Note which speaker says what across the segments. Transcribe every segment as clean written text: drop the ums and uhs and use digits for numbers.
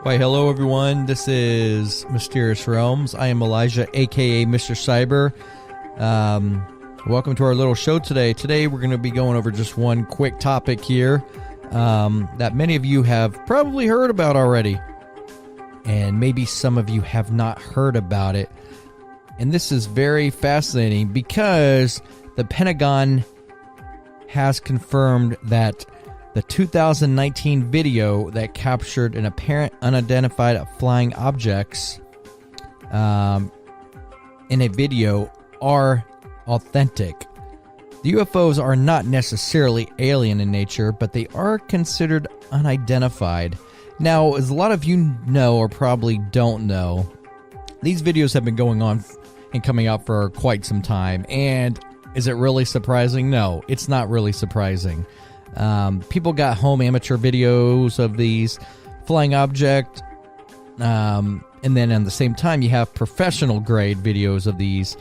Speaker 1: Why, hello everyone. This is Mysterious Realms. I am Elijah, aka Mr. Cyber. Welcome to our little show today. Today we're going to be going over just one quick topic here that many of you have probably heard about already. And maybe some of you have not heard about it. And this is very fascinating because the Pentagon has confirmed that the 2019 video that captured an apparent unidentified flying objects in a video are authentic. The UFOs are not necessarily alien in nature, but they are considered unidentified. Now, as a lot of you know or probably don't know, these videos have been going on and coming out for quite some time. And is it really surprising? No, it's not really surprising. People got home amateur videos of these flying object, and then at the same time you have professional grade videos of these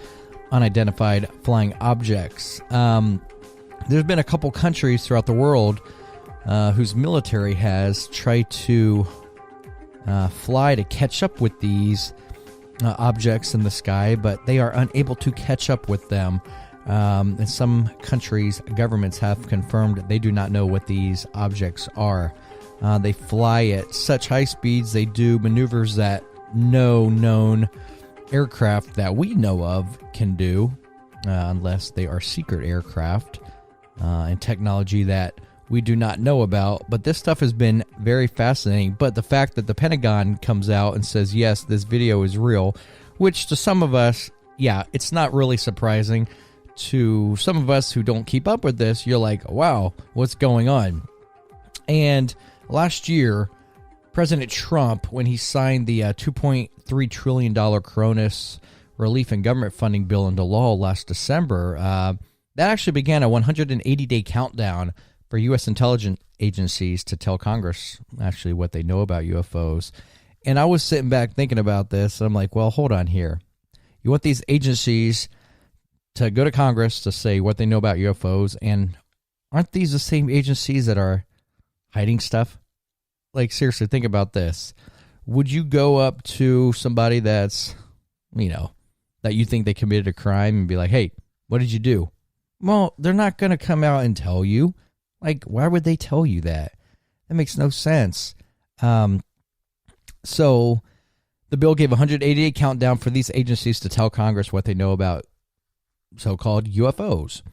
Speaker 1: unidentified flying objects. There's been a couple countries throughout the world whose military has tried to fly to catch up with these objects in the sky, but they are unable to catch up with them. In some countries, governments have confirmed they do not know what these objects are. They fly at such high speeds, they do maneuvers that no known aircraft that we know of can do, unless they are secret aircraft and technology that we do not know about. But this stuff has been very fascinating. But the fact that the Pentagon comes out and says, yes, this video is real, which to some of us, yeah, it's not really surprising. To some of us who don't keep up with this, you're like, wow, what's going on? And last year, President Trump, when he signed the $2.3 trillion Coronas relief and government funding bill into law last December, that actually began a 180-day countdown for U.S. intelligence agencies to tell Congress actually what they know about UFOs. And I was sitting back thinking about this, and I'm like, well, hold on here. You want these agencies to go to Congress to say what they know about UFOs, and aren't these the same agencies that are hiding stuff? Like, seriously, think about this. Would you go up to somebody that's, that you think they committed a crime and be like, hey, what did you do? Well, they're not going to come out and tell you. Like, why would they tell you that? That makes no sense. So the bill gave a 180-day countdown for these agencies to tell Congress what they know about so-called UFOs.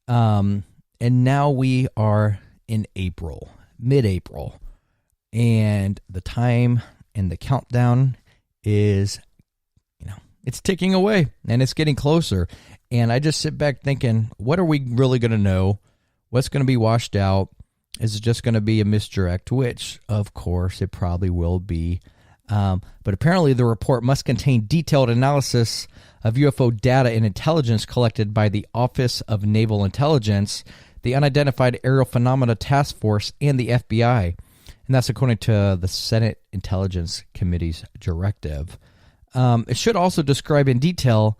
Speaker 1: And now we are in April, mid-April, and the time and the countdown is, it's ticking away and it's getting closer. And I just sit back thinking, what are we really going to know? What's going to be washed out? Is it just going to be a misdirect? Which, of course, it probably will be. But apparently the report must contain detailed analysis of UFO data and intelligence collected by the Office of Naval Intelligence, the Unidentified Aerial Phenomena Task Force, and the FBI. And that's according to the Senate Intelligence Committee's directive. It should also describe in detail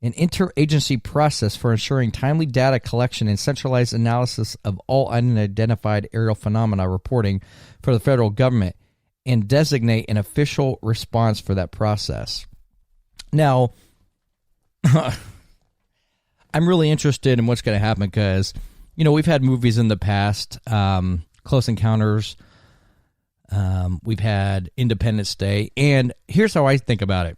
Speaker 1: an interagency process for ensuring timely data collection and centralized analysis of all unidentified aerial phenomena reporting for the federal government, and designate an official response for that process. Now, I'm really interested in what's going to happen because, we've had movies in the past, Close Encounters, we've had Independence Day, and here's how I think about it.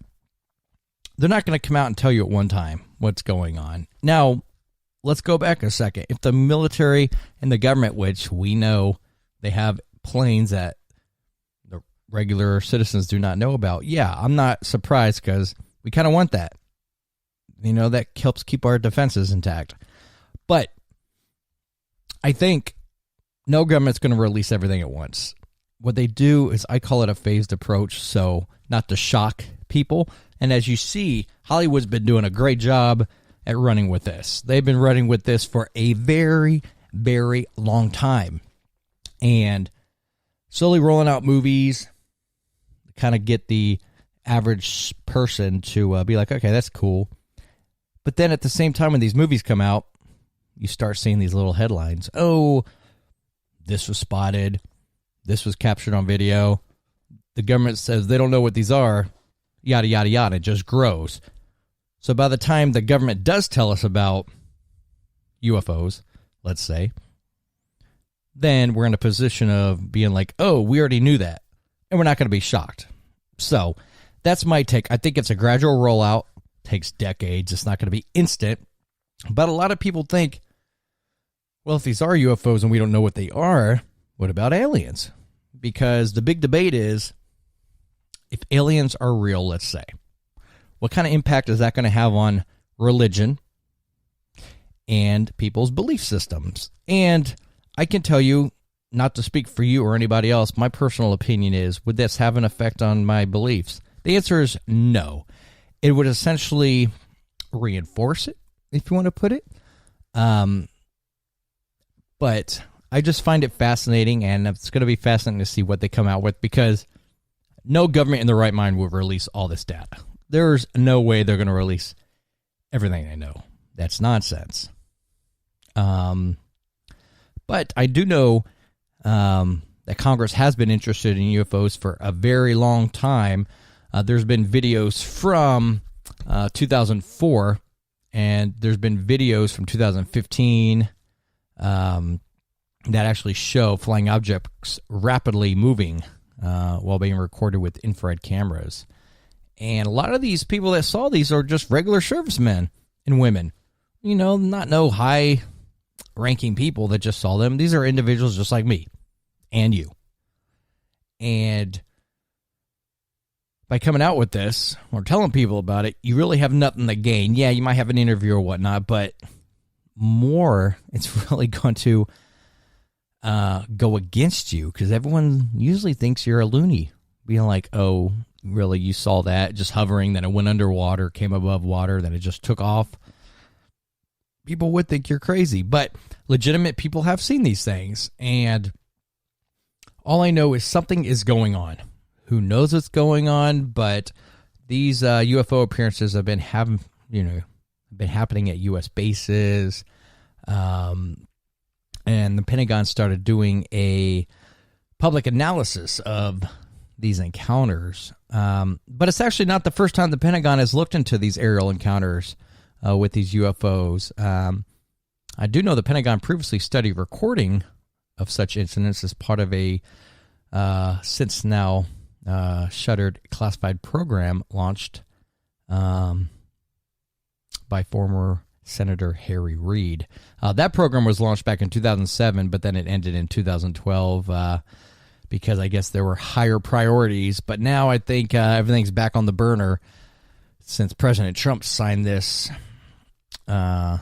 Speaker 1: They're not going to come out and tell you at one time what's going on. Now, let's go back a second. If the military and the government, which we know they have planes that the regular citizens do not know about, yeah, I'm not surprised because we kind of want that. That helps keep our defenses intact. But I think no government's going to release everything at once. What they do is, I call it a phased approach, so not to shock people. And as you see, Hollywood's been doing a great job at running with this. They've been running with this for a very, very long time. And slowly rolling out movies, kind of get the average person to be like, okay, that's cool. But then at the same time when these movies come out, you start seeing these little headlines. Oh, this was spotted. This was captured on video. the government says they don't know what these are, yada, yada, yada. It just grows. So by the time the government does tell us about UFOs, let's say, then we're in a position of being like, oh, we already knew that. And we're not going to be shocked. So that's my take. I think it's a gradual rollout. Takes decades. It's not going to be instant. But a lot of people think, well, if these are UFOs and we don't know what they are, what about aliens? Because the big debate is, if aliens are real, let's say, what kind of impact is that going to have on religion and people's belief systems? And I can tell you, not to speak for you or anybody else, my personal opinion is, would this have an effect on my beliefs? The answer is no. It would essentially reinforce it, if you want to put it. But I just find it fascinating, and it's going to be fascinating to see what they come out with, because no government in their right mind will release all this data. There's no way they're going to release everything they know. That's nonsense. But I do know that Congress has been interested in UFOs for a very long time. There's been videos from 2004, and there's been videos from 2015 that actually show flying objects rapidly moving while being recorded with infrared cameras. And a lot of these people that saw these are just regular servicemen and women. You know, not no high-ranking people that just saw them. These are individuals just like me and you. And by coming out with this or telling people about it, you really have nothing to gain. Yeah, you might have an interview or whatnot, but more, it's really going to go against you, because everyone usually thinks you're a loony, being like, oh, really, you saw that just hovering, then it went underwater, came above water, then it just took off. People would think you're crazy, but legitimate people have seen these things, and all I know is something is going on. Who knows what's going on? But these UFO appearances have been happening at U.S. bases, and the Pentagon started doing a public analysis of these encounters. But it's actually not the first time the Pentagon has looked into these aerial encounters with these UFOs. I do know the Pentagon previously studied recording of such incidents as part of a since now shuttered classified program launched by former Senator Harry Reid. That program was launched back in 2007, but then it ended in 2012 because I guess there were higher priorities. But now I think everything's back on the burner since President Trump signed this, or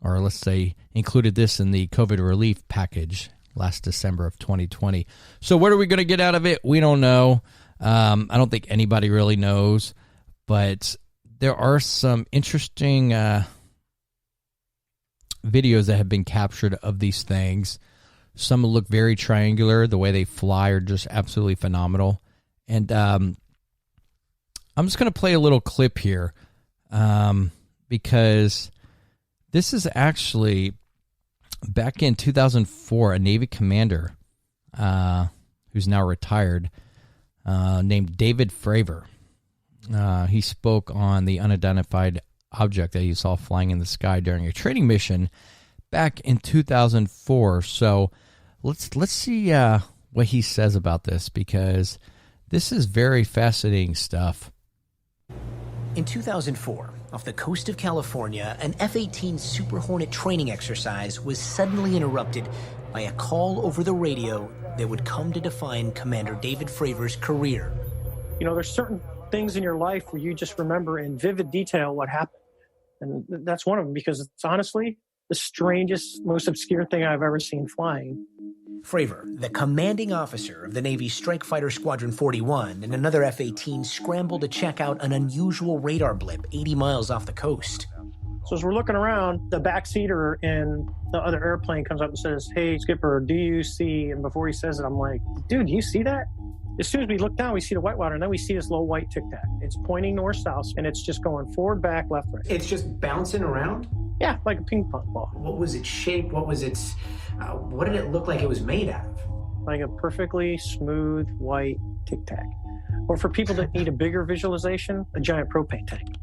Speaker 1: let's say included this in the COVID relief package last December of 2020. So what are we going to get out of it? We don't know. I don't think anybody really knows, but there are some interesting videos that have been captured of these things. Some look very triangular. The way they fly are just absolutely phenomenal. And I'm just going to play a little clip here because this is actually back in 2004, a Navy commander who's now retired named David Fravor. He spoke on the unidentified object that he saw flying in the sky during a training mission back in 2004. So let's see what he says about this, because this is very fascinating stuff.
Speaker 2: In 2004, off the coast of California, an F-18 Super Hornet training exercise was suddenly interrupted by a call over the radio that would come to define Commander David Fravor's career.
Speaker 3: You know, there's certain things in your life where you just remember in vivid detail what happened. And that's one of them, because it's honestly the strangest, most obscure thing I've ever seen flying.
Speaker 2: Fravor, the commanding officer of the Navy's Strike Fighter Squadron 41, and another F-18 scrambled to check out an unusual radar blip 80 miles off the coast.
Speaker 3: So as we're looking around, the backseater in the other airplane comes up and says, "Hey, Skipper, do you see?" And before he says it, I'm like, "Dude, do you see that?" As soon as we look down, we see the whitewater, and then we see this little white tic-tac. It's pointing north-south, and it's just going forward, back, left, right.
Speaker 2: It's just bouncing around?
Speaker 3: Yeah, like a ping pong ball.
Speaker 2: What was its shape? What was its... what did it look like it was made out of?
Speaker 3: Like a perfectly smooth white tic-tac. Or for people that need a bigger visualization, a giant propane tank.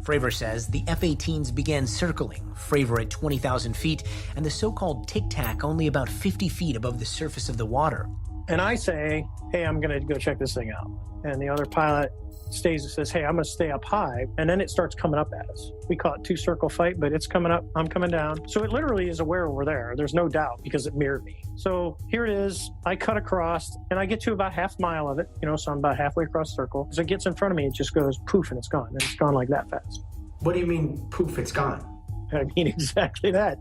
Speaker 2: Fravor says the F-18s began circling, Fravor at 20,000 feet, and the so-called Tic Tac only about 50 feet above the surface of the water.
Speaker 3: And I say, hey, I'm going to go check this thing out. And the other pilot stays and says, hey, I'm going to stay up high. And then it starts coming up at us. We call it two-circle fight, but it's coming up, I'm coming down. So it literally is aware we're there. There's no doubt because it mirrored me. So here it is. I cut across, and I get to about half mile of it, so I'm about halfway across the circle. As it gets in front of me, it just goes poof, and it's gone. And it's gone like that fast.
Speaker 2: What do you mean, poof, it's gone?
Speaker 3: I mean exactly that.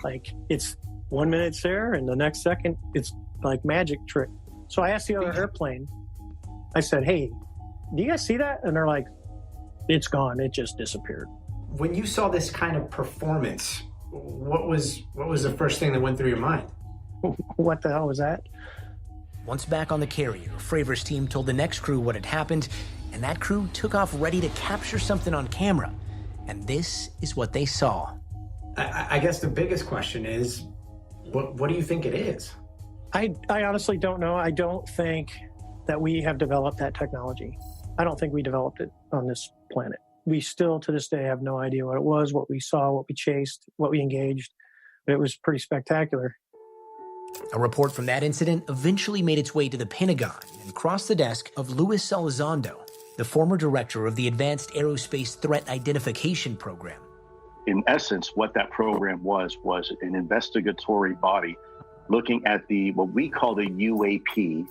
Speaker 3: Like, it's 1 minute it's there, and the next second, it's like magic trick. So I asked the other airplane, I said, hey, do you guys see that? And they're like, it's gone. It just disappeared.
Speaker 4: When you saw this kind of performance, what was the first thing that went through your mind?
Speaker 3: What the hell was that?
Speaker 2: Once back on the carrier, Fravor's team told the next crew what had happened, and that crew took off ready to capture something on camera. And this is what they saw.
Speaker 4: I guess the biggest question is, what do you think it is?
Speaker 3: I honestly don't know. I don't think that we have developed that technology. I don't think we developed it on this planet. We still, to this day, have no idea what it was, what we saw, what we chased, what we engaged. But it was pretty spectacular.
Speaker 2: A report from that incident eventually made its way to the Pentagon and crossed the desk of Luis Elizondo, the former director of the Advanced Aerospace Threat Identification Program.
Speaker 5: In essence, what that program was an investigatory body looking at what we call the UAP,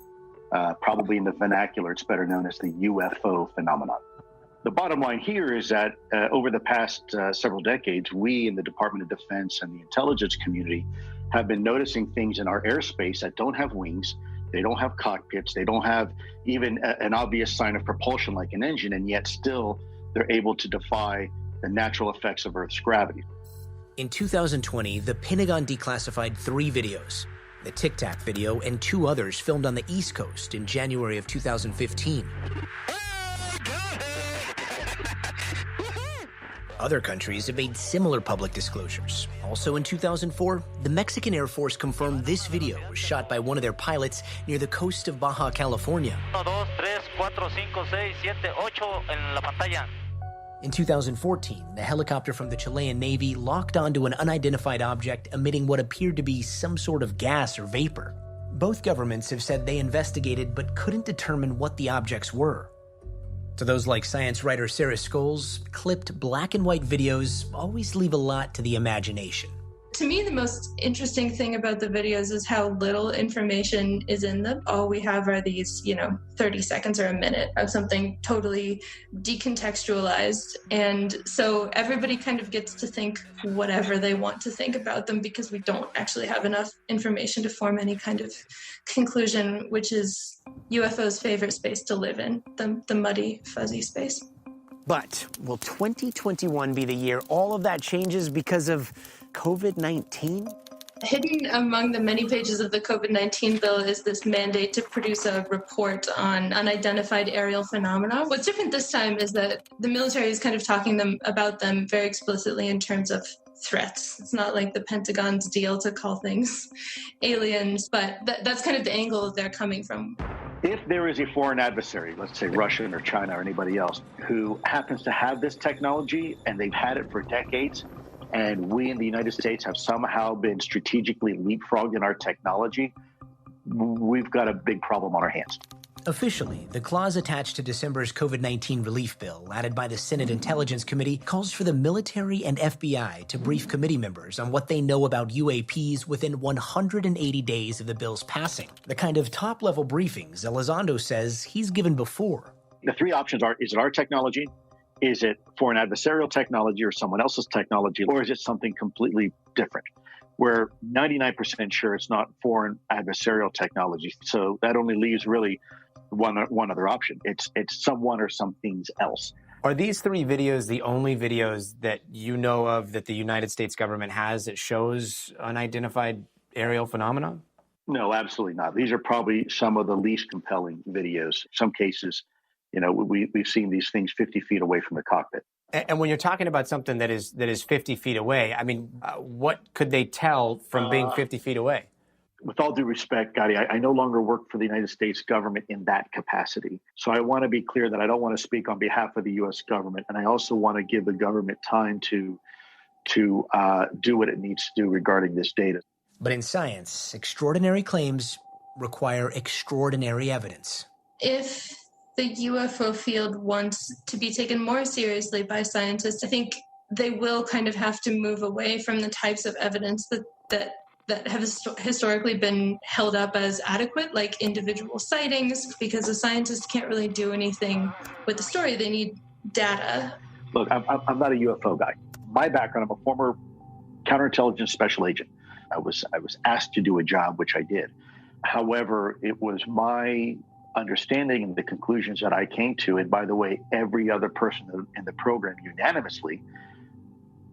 Speaker 5: probably in the vernacular, it's better known as the UFO phenomenon. The bottom line here is that over the past several decades, we in the Department of Defense and the intelligence community have been noticing things in our airspace that don't have wings, they don't have cockpits, they don't have even an obvious sign of propulsion like an engine, and yet still they're able to defy the natural effects of Earth's gravity.
Speaker 2: In 2020, the Pentagon declassified 3 videos, the Tic Tac video and 2 others filmed on the East Coast in January of 2015. Other countries have made similar public disclosures. Also in 2004, the Mexican Air Force confirmed this video was shot by one of their pilots near the coast of Baja California.
Speaker 6: 1, 2, 3, 4, 5, 6, 7, 8 en la pantalla.
Speaker 2: In 2014, the helicopter from the Chilean Navy locked onto an unidentified object emitting what appeared to be some sort of gas or vapor. Both governments have said they investigated but couldn't determine what the objects were. To those like science writer Sarah Scholes, clipped black and white videos always leave a lot to the imagination.
Speaker 7: To me, the most interesting thing about the videos is how little information is in them. All we have are these, 30 seconds or a minute of something totally decontextualized. And so everybody kind of gets to think whatever they want to think about them because we don't actually have enough information to form any kind of conclusion, which is UFO's favorite space to live in, the muddy, fuzzy space.
Speaker 2: But will 2021 be the year all of that changes because of COVID-19?
Speaker 7: Hidden among the many pages of the COVID-19 bill is this mandate to produce a report on unidentified aerial phenomena. What's different this time is that the military is kind of talking about them very explicitly in terms of threats. It's not like the Pentagon's deal to call things aliens, but that's kind of the angle they're coming from.
Speaker 5: If there is a foreign adversary, let's say Russian or China or anybody else, who happens to have this technology and they've had it for decades, and we in the United States have somehow been strategically leapfrogged in our technology, we've got a big problem on our hands.
Speaker 2: Officially, the clause attached to December's COVID-19 relief bill, added by the Senate Intelligence Committee, calls for the military and FBI to brief committee members on what they know about UAPs within 180 days of the bill's passing. The kind of top-level briefings Elizondo says he's given before.
Speaker 5: The 3 options are, is it our technology? Is it foreign adversarial technology or someone else's technology? Or is it something completely different? We're 99% sure it's not foreign adversarial technology. So that only leaves really one other option. It's someone or something else.
Speaker 4: Are these 3 videos the only videos that you know of that the United States government has that shows unidentified aerial phenomena?
Speaker 5: No, absolutely not. These are probably some of the least compelling videos. In some cases, we've seen these things 50 feet away from the cockpit.
Speaker 4: And when you're talking about something that is 50 feet away, I mean, what could they tell from being 50 feet away?
Speaker 5: with all due respect, Gotti, I no longer work for the United States government in that capacity. So I want to be clear that I don't want to speak on behalf of the U.S. government. And I also want to give the government time to do what it needs to do regarding this data.
Speaker 2: But in science, extraordinary claims require extraordinary evidence. If
Speaker 7: the UFO field wants to be taken more seriously by scientists, I think they will kind of have to move away from the types of evidence that have historically been held up as adequate, like individual sightings, because the scientists can't really do anything with the story. They need data.
Speaker 5: Look, I'm not a UFO guy. My background, I'm a former counterintelligence special agent. I was asked to do a job, which I did. However, it was my understanding and the conclusions that I came to, and by the way, every other person in the program unanimously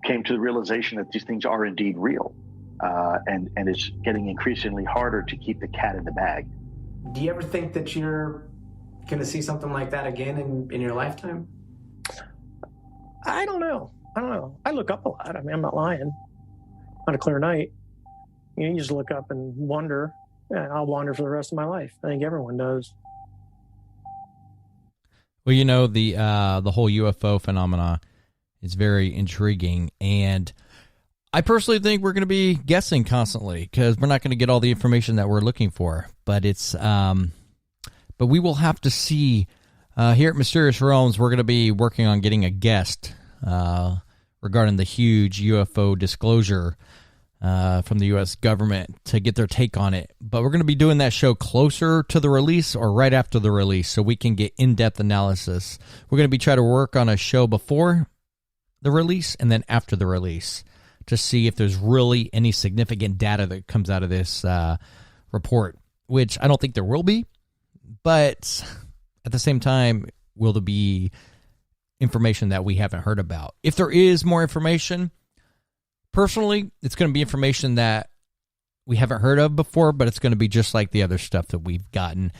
Speaker 5: came to the realization that these things are indeed real. And it's getting increasingly harder to keep the cat in the bag.
Speaker 4: Do you ever think that you're going to see something like that again in your lifetime?
Speaker 3: I don't know. I look up a lot. I mean, I'm not lying. On a clear night, you just look up and wonder. And I'll wander for the rest of my life. I think everyone does.
Speaker 1: Well, the whole UFO phenomena is very intriguing, and I personally think we're going to be guessing constantly because we're not going to get all the information that we're looking for. But but we will have to see. Here at Mysterious Realms, we're going to be working on getting a guest regarding the huge UFO disclosure from the U.S. government to get their take on it. But we're going to be doing that show closer to the release or right after the release so we can get in-depth analysis. We're going to be trying to work on a show before the release and then after the release to see if there's really any significant data that comes out of this report, which I don't think there will be. But at the same time, will there be information that we haven't heard about? If there is more information, personally, it's going to be information that we haven't heard of before, but it's going to be just like the other stuff that we've gotten.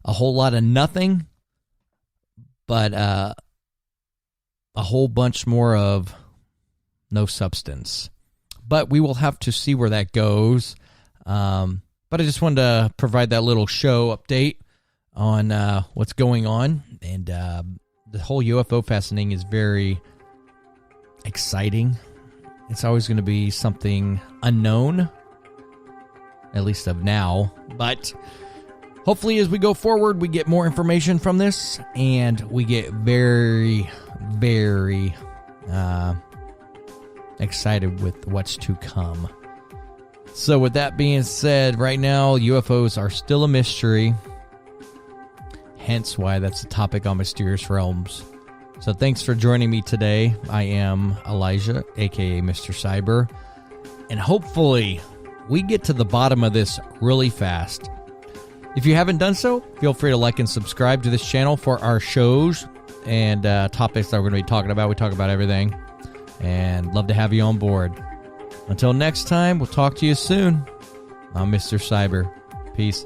Speaker 1: A whole lot of nothing, but a whole bunch more of no substance. But we will have to see where that goes. But I just wanted to provide that little show update on what's going on. And the whole UFO fascinating is very exciting. It's always going to be something unknown, at least of now. But hopefully as we go forward, we get more information from this, and we get very, very excited with what's to come. So with that being said, right now, UFOs are still a mystery. Hence why that's the topic on Mysterious Realms. So thanks for joining me today. I am Elijah, a.k.a. Mr. Cyber. And hopefully we get to the bottom of this really fast. If you haven't done so, feel free to like and subscribe to this channel for our shows and topics that we're going to be talking about. We talk about everything. And love to have you on board. Until next time, we'll talk to you soon. I'm Mr. Cyber. Peace.